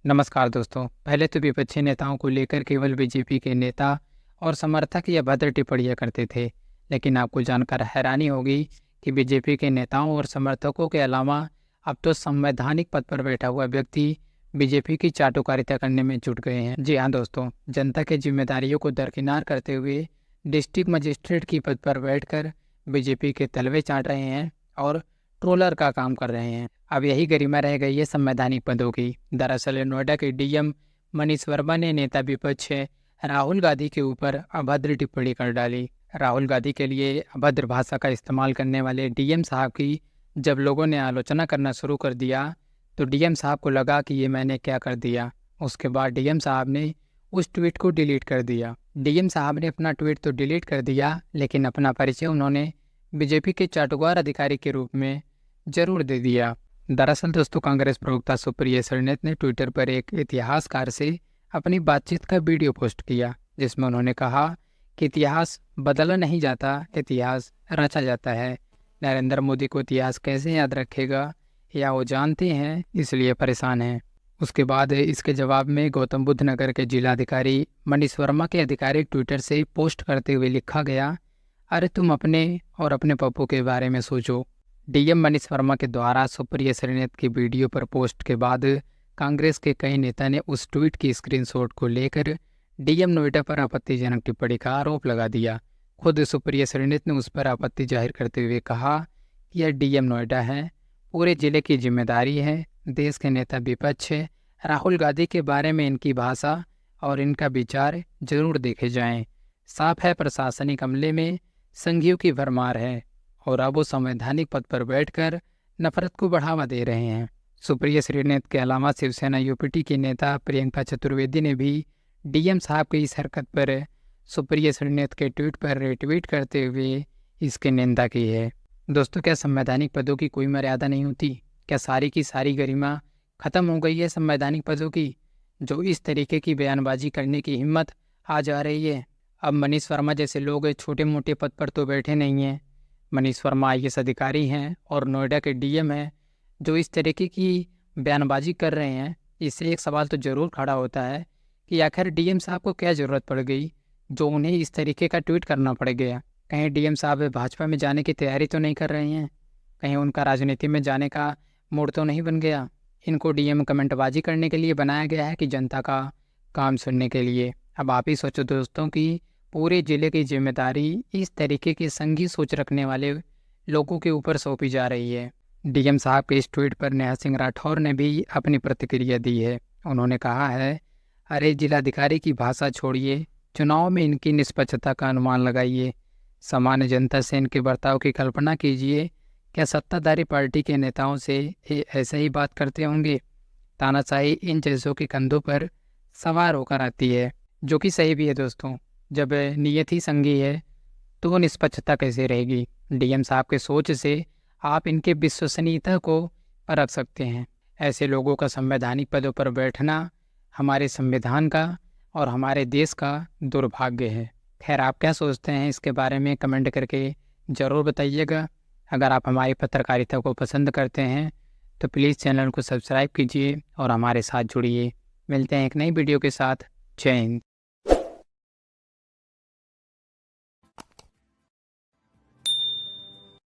नमस्कार दोस्तों। पहले तो विपक्षी नेताओं को लेकर केवल बीजेपी के नेता और समर्थक ये अभद्र टिप्पणियां करते थे, लेकिन आपको जानकर हैरानी होगी कि बीजेपी के नेताओं और समर्थकों के अलावा अब तो संवैधानिक पद पर बैठा हुआ व्यक्ति बीजेपी की चाटुकारिता करने में जुट गए हैं। जी हाँ दोस्तों, जनता की जिम्मेदारियों को दरकिनार करते हुए डिस्ट्रिक्ट मजिस्ट्रेट की पद पर बैठकर बीजेपी के तलवे चाट रहे हैं और ट्रोलर का काम कर रहे हैं। अब यही गरिमा रह गई है संवैधानिक पदों की। दरअसल नोएडा के डीएम मनीष वर्मा ने नेता विपक्ष राहुल गांधी के ऊपर अभद्र टिप्पणी कर डाली। राहुल गांधी के लिए अभद्र भाषा का इस्तेमाल करने वाले डीएम साहब की जब लोगों ने आलोचना करना शुरू कर दिया तो डीएम साहब को लगा कि ये मैंने क्या कर दिया। उसके बाद डीएम साहब ने उस ट्वीट को डिलीट कर दिया। डीएम साहब ने अपना ट्वीट तो डिलीट कर दिया, लेकिन अपना परिचय उन्होंने बीजेपी के चाटुकार अधिकारी के रूप में जरूर दे दिया। दरअसल दोस्तों, कांग्रेस प्रवक्ता सुप्रिया श्रीनेत ने ट्विटर पर एक इतिहासकार से अपनी बातचीत का वीडियो पोस्ट किया, जिसमें उन्होंने कहा कि इतिहास बदला नहीं जाता, इतिहास रचा जाता है। नरेंद्र मोदी को इतिहास कैसे याद रखेगा या वो जानते हैं, इसलिए परेशान हैं। उसके बाद इसके जवाब में गौतम बुद्ध नगर के जिलाधिकारी मनीष वर्मा के आधिकारिक ट्विटर से पोस्ट करते हुए लिखा गया, अरे तुम अपने और अपने पप्पू के बारे में सोचो। डीएम मनीष वर्मा के द्वारा सुप्रिया श्रीनेत की वीडियो पर पोस्ट के बाद कांग्रेस के कई नेता ने उस ट्वीट की स्क्रीनशॉट को लेकर डीएम नोएडा पर आपत्तिजनक टिप्पणी का आरोप लगा दिया। खुद सुप्रिया श्रीनेत ने उस पर आपत्ति जाहिर करते हुए कहा कि यह डीएम नोएडा है, पूरे जिले की जिम्मेदारी है। देश के नेता विपक्ष राहुल गांधी के बारे में इनकी भाषा और इनका विचार जरूर देखे जाएं। साफ है प्रशासनिक अमले में संघियों की भरमार है और अब वो संवैधानिक पद पर बैठकर नफरत को बढ़ावा दे रहे हैं। सुप्रिया श्रीनेत के अलावा शिवसेना यूपीटी की नेता प्रियंका चतुर्वेदी ने भी डीएम साहब की इस हरकत पर सुप्रिया श्रीनेत के ट्वीट पर रिट्वीट करते हुए इसकी निंदा की है। दोस्तों, क्या संवैधानिक पदों की कोई मर्यादा नहीं होती? क्या सारी की सारी गरिमा खत्म हो गई है संवैधानिक पदों की? जो इस तरीके की बयानबाजी करने की हिम्मत आ जा रही है। अब मनीष वर्मा जैसे लोग छोटे मोटे पद पर तो बैठे नहीं हैं। मनीष वर्मा आईएएस अधिकारी हैं और नोएडा के डीएम हैं, जो इस तरीके की बयानबाजी कर रहे हैं। इससे एक सवाल तो ज़रूर खड़ा होता है कि आखिर डीएम साहब को क्या ज़रूरत पड़ गई जो उन्हें इस तरीके का ट्वीट करना पड़ गया। कहीं डीएम साहब भाजपा में जाने की तैयारी तो नहीं कर रहे हैं? कहीं उनका राजनीति में जाने का मूड तो नहीं बन गया? इनको डीएम कमेंटबाजी करने के लिए बनाया गया है कि जनता का काम सुनने के लिए? अब आप ही सोचो दोस्तों कि पूरे जिले की जिम्मेदारी इस तरीके की संघी सोच रखने वाले लोगों के ऊपर सौंपी जा रही है। डीएम साहब के इस ट्वीट पर नेहा सिंह राठौर ने भी अपनी प्रतिक्रिया दी है। उन्होंने कहा है, अरे जिलाधिकारी की भाषा छोड़िए, चुनाव में इनकी निष्पक्षता का अनुमान लगाइए, सामान्य जनता से इनके बर्ताव की कल्पना कीजिए। क्या सत्ताधारी पार्टी के नेताओं से ऐसे ही बात करते होंगे? तानाशाही इन जैसों के कंधों पर सवार होकर आती है, जो कि सही भी है दोस्तों। जब नियत ही संगी है तो निष्पक्षता कैसे रहेगी? डीएम साहब के सोच से आप इनके विश्वसनीयता को परख सकते हैं। ऐसे लोगों का संवैधानिक पदों पर बैठना हमारे संविधान का और हमारे देश का दुर्भाग्य है। खैर, आप क्या सोचते हैं इसके बारे में कमेंट करके ज़रूर बताइएगा। अगर आप हमारी पत्रकारिता को पसंद करते हैं तो प्लीज़ चैनल को सब्सक्राइब कीजिए और हमारे साथ जुड़िए। मिलते हैं एक नई वीडियो के साथ। जय हिंद।